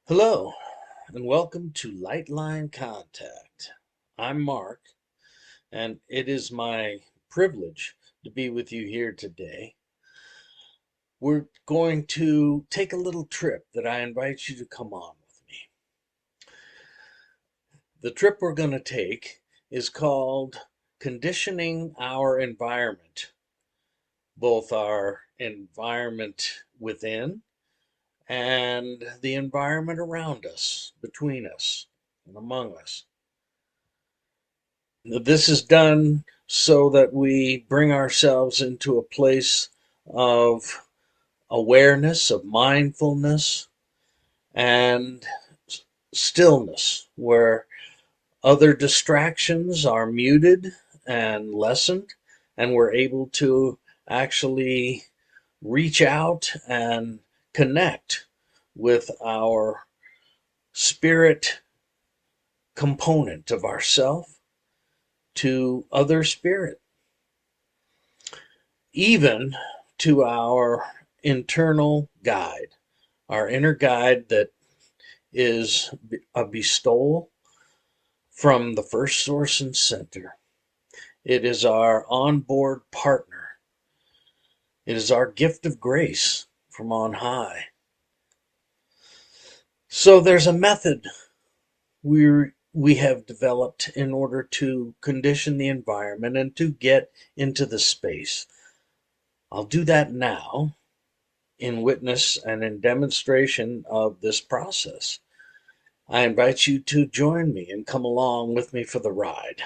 Hello, and welcome to Lightline Contact. I'm Mark, and it is my privilege to be with you here today. We're going to take a little trip that I invite you to come on with me. The trip we're going to take is called Conditioning Our Environment, both our environment within and the environment around us, between us, and among us. This is done so that we bring ourselves into a place of awareness, of mindfulness, and stillness, where other distractions are muted and lessened, and we're able to actually reach out and connect with our spirit component of ourself to other spirit, even to our internal guide, our inner guide that is a bestowal from the first source and center. It is our onboard partner. It is our gift of grace from on high. So there's a method we have developed in order to condition the environment and to get into the space. I'll do that now in witness and in demonstration of this process. I invite you to join me and come along with me for the ride.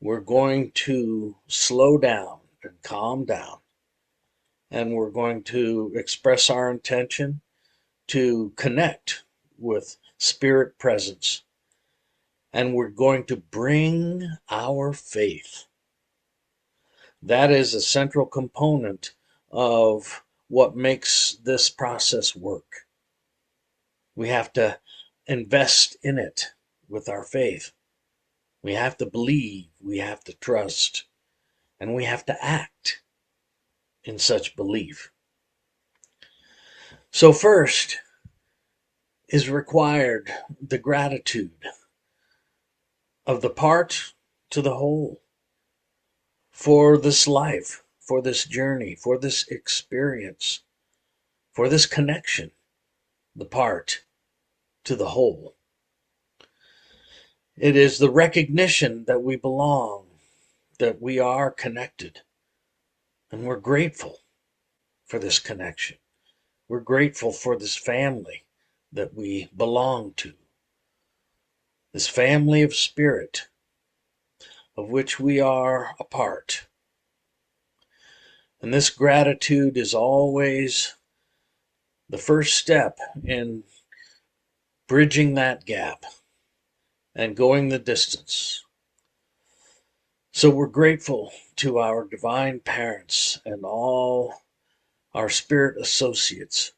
We're going to slow down and calm down, and we're going to express our intention to connect with spirit presence, and we're going to bring our faith. That is a central component of what makes this process work. We have to invest in it with our faith. We have to believe, we have to trust, and we have to act in such belief. So, first is required the gratitude of the part to the whole for this life, for this journey, for this experience, for this connection, the part to the whole. It is the recognition that we belong, that we are connected, and we're grateful for this connection. We're grateful for this family that we belong to, this family of spirit of which we are a part. And this gratitude is always the first step in bridging that gap and going the distance. So we're grateful to our divine parents and all our spirit associates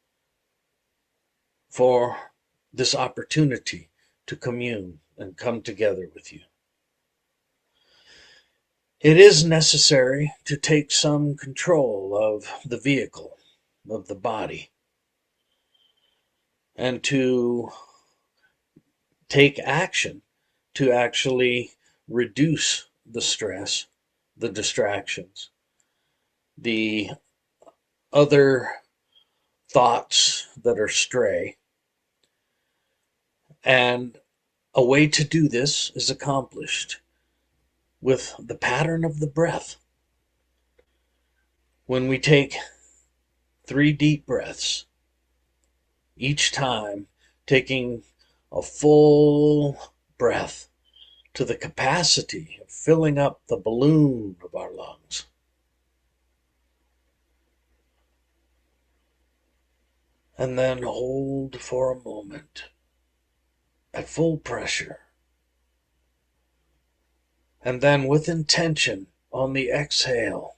for this opportunity to commune and come together with you. It is necessary to take some control of the vehicle, of the body, and to take action to actually reduce the stress, the distractions, the other thoughts that are stray. And a way to do this is accomplished with the pattern of the breath. When we take 3 deep breaths, each time taking a full breath to the capacity of filling up the balloon of our lungs. And then hold for a moment at full pressure. And then with intention on the exhale,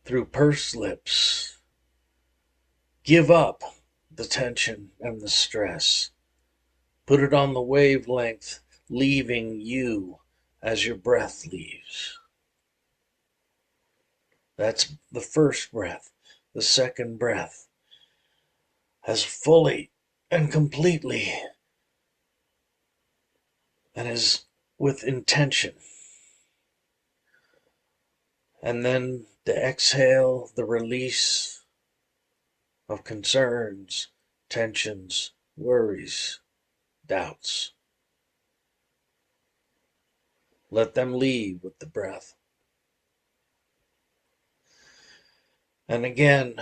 through pursed lips, give up the tension and the stress. Put it on the wavelength, leaving you as your breath leaves. That's the first breath. The second breath, as fully and completely, and is with intention. And then the exhale, the release of concerns, tensions, worries, doubts. Let them leave with the breath. And again,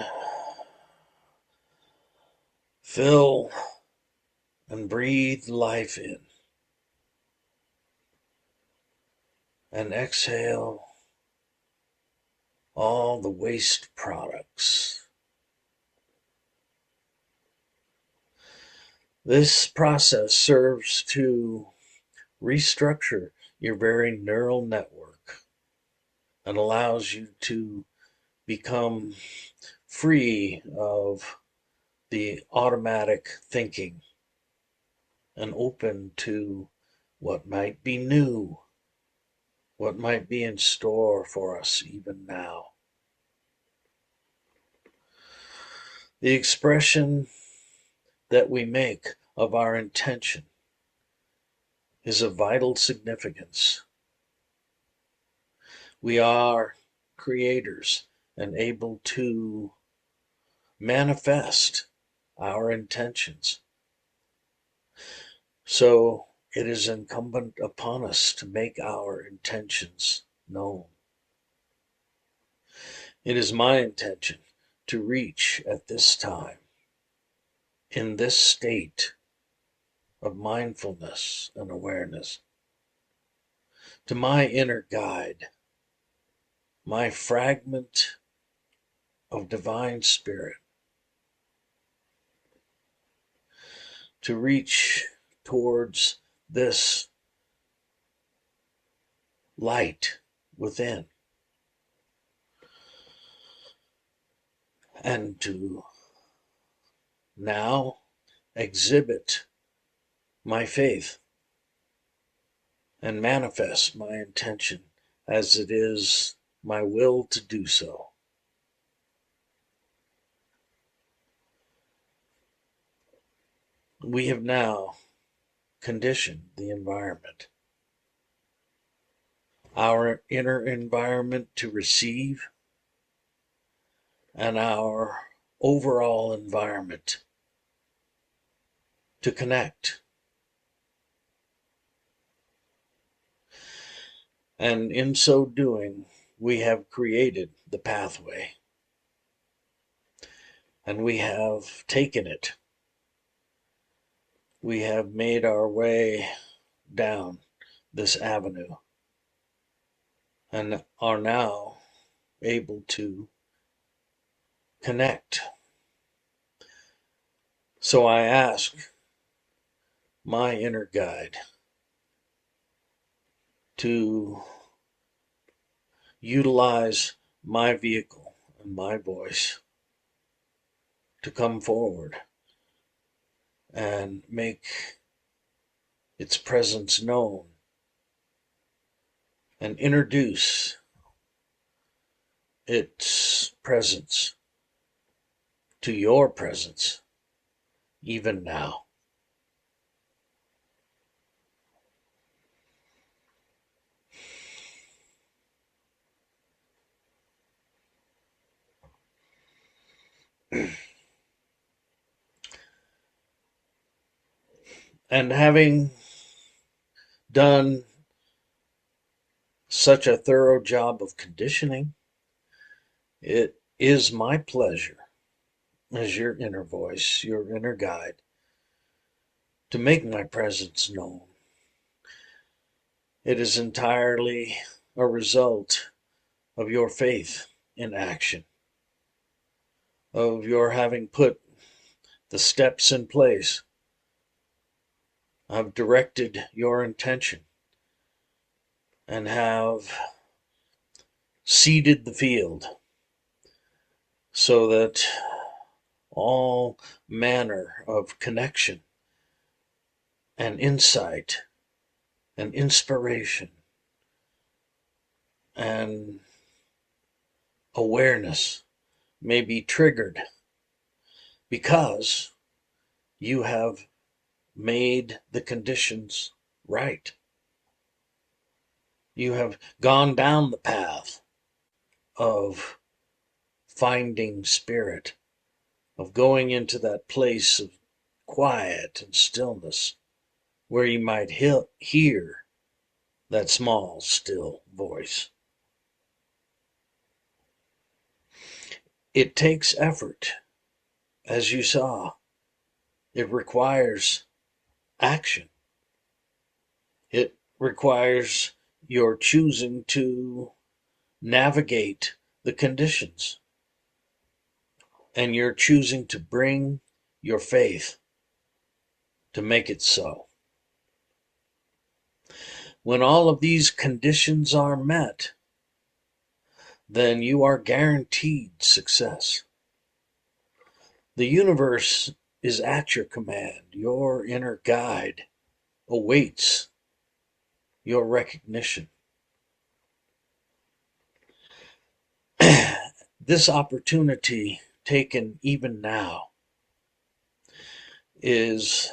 fill and breathe life in. And exhale all the waste products. This process serves to restructure your very neural network and allows you to become free of the automatic thinking and open to what might be new, what might be in store for us even now. The expression that we make of our intention is of vital significance. We are creators and able to manifest our intentions. So it is incumbent upon us to make our intentions known. It is my intention to reach at this time, in this state of mindfulness and awareness, to my inner guide, my fragment of divine spirit, to reach towards this light within, and to now exhibit my faith and manifest my intention as it is my will to do so. We have now conditioned the environment, our inner environment to receive, and our overall environment to connect. And in so doing, we have created the pathway, and we have taken it. We have made our way down this avenue and are now able to connect. So I ask my inner guide to utilize my vehicle and my voice to come forward and make its presence known and introduce its presence to your presence even now. And having done such a thorough job of conditioning, it is my pleasure as your inner voice, your inner guide, to make my presence known. It is entirely a result of your faith in action, of your having put the steps in place. I've directed your intention and have seeded the field so that all manner of connection and insight and inspiration and awareness may be triggered because you have made the conditions right. You have gone down the path of finding spirit, of going into that place of quiet and stillness where you might hear that small, still voice. It takes effort, as you saw. It requires action. It requires your choosing to navigate the conditions, and you're choosing to bring your faith to make it so. When all of these conditions are met, then you are guaranteed success. The universe is at your command. Your inner guide awaits your recognition. This opportunity, taken even now, is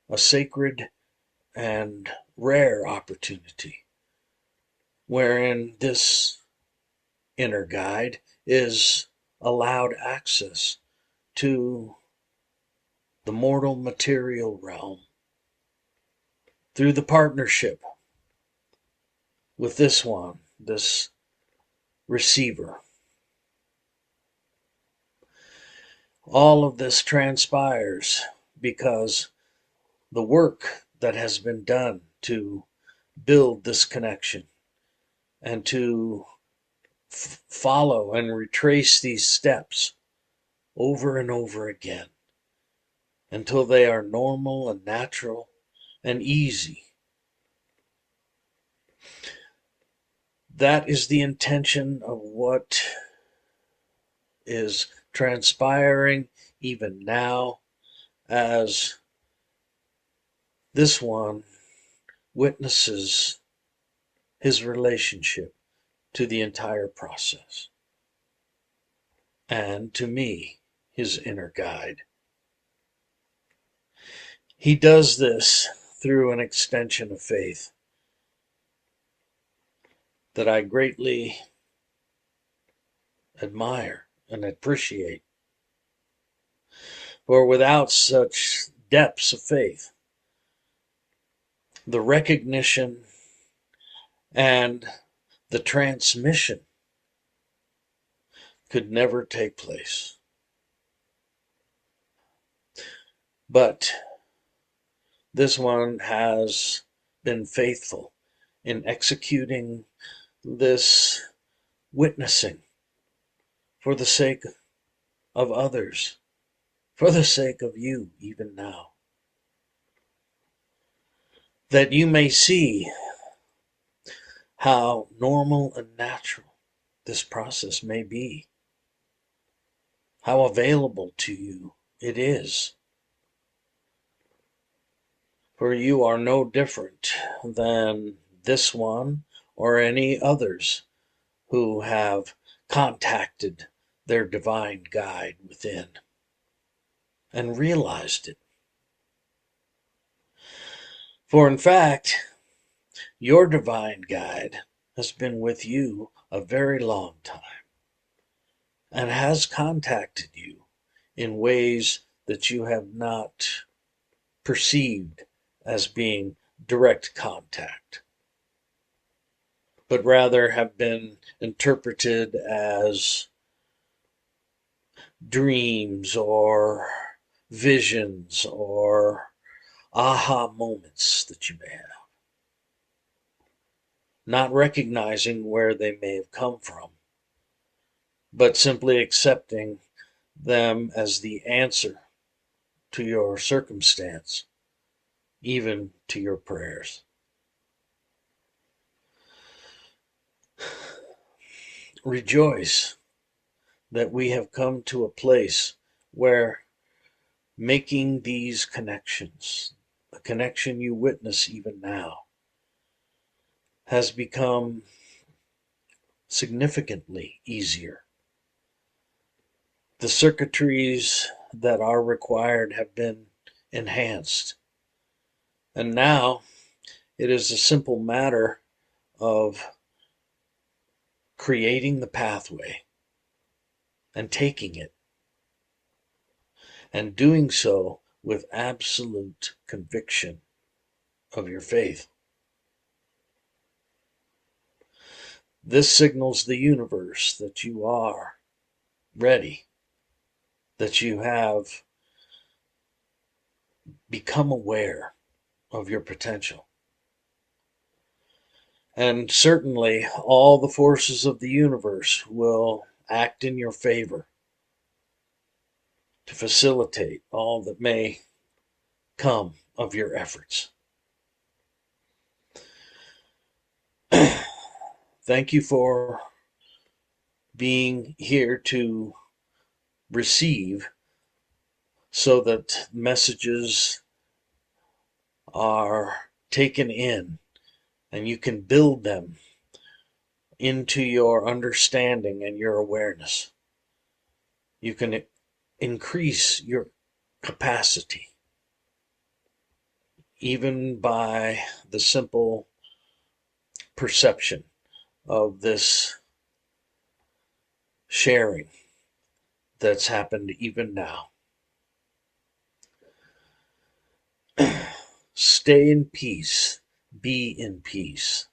a sacred and rare opportunity, wherein this inner guide is allowed access to the mortal material realm through the partnership with this one, this receiver. All of this transpires because the work that has been done to build this connection and to follow and retrace these steps over and over again until they are normal and natural and easy. That is the intention of what is transpiring even now, as this one witnesses his relationship to the entire process, and to me, his inner guide. He does this through an extension of faith that I greatly admire and appreciate. For without such depths of faith, the recognition and the transmission could never take place. But this one has been faithful in executing this witnessing for the sake of others, for the sake of you even now, that you may see how normal and natural this process may be, how available to you it is. For you are no different than this one or any others who have contacted their divine guide within and realized it. For in fact, your divine guide has been with you a very long time and has contacted you in ways that you have not perceived as being direct contact, but rather have been interpreted as dreams or visions or aha moments that you may have, not recognizing where they may have come from, but simply accepting them as the answer to your circumstance, even to your prayers. Rejoice that we have come to a place where making these connections, the connection you witness even now, has become significantly easier. The circuitries that are required have been enhanced. And now it is a simple matter of creating the pathway and taking it, and doing so with absolute conviction of your faith. This signals the universe that you are ready, that you have become aware of your potential. And certainly all the forces of the universe will act in your favor to facilitate all that may come of your efforts. Thank you for being here to receive, so that messages are taken in and you can build them into your understanding and your awareness. You can increase your capacity even by the simple perception of this sharing that's happened even now. Stay in peace. Be in peace.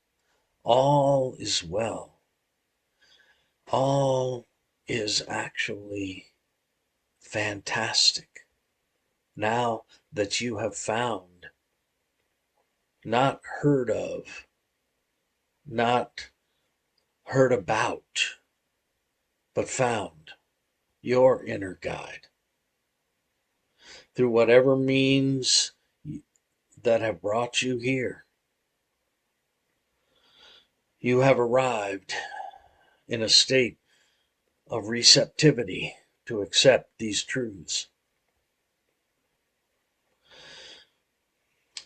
All is well. All is actually fantastic now that you have found, not heard of, not heard about, but found your inner guide through whatever means that have brought you here. You have arrived in a state of receptivity to accept these truths.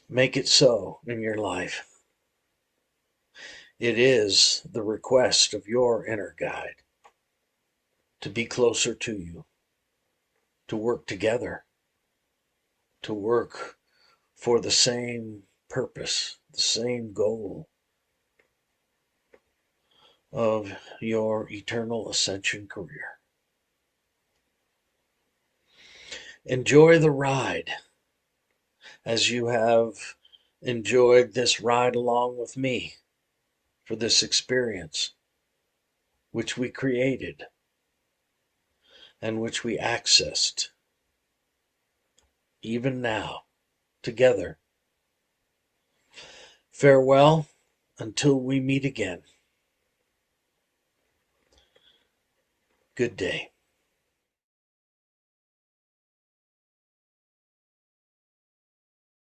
Make it so in your life. It is the request of your inner guide to be closer to you, to work together, to work for the same purpose, the same goal of your eternal ascension career. Enjoy the ride as you have enjoyed this ride along with me for this experience, which we created and which we accessed even now together. Farewell until we meet again. Good day.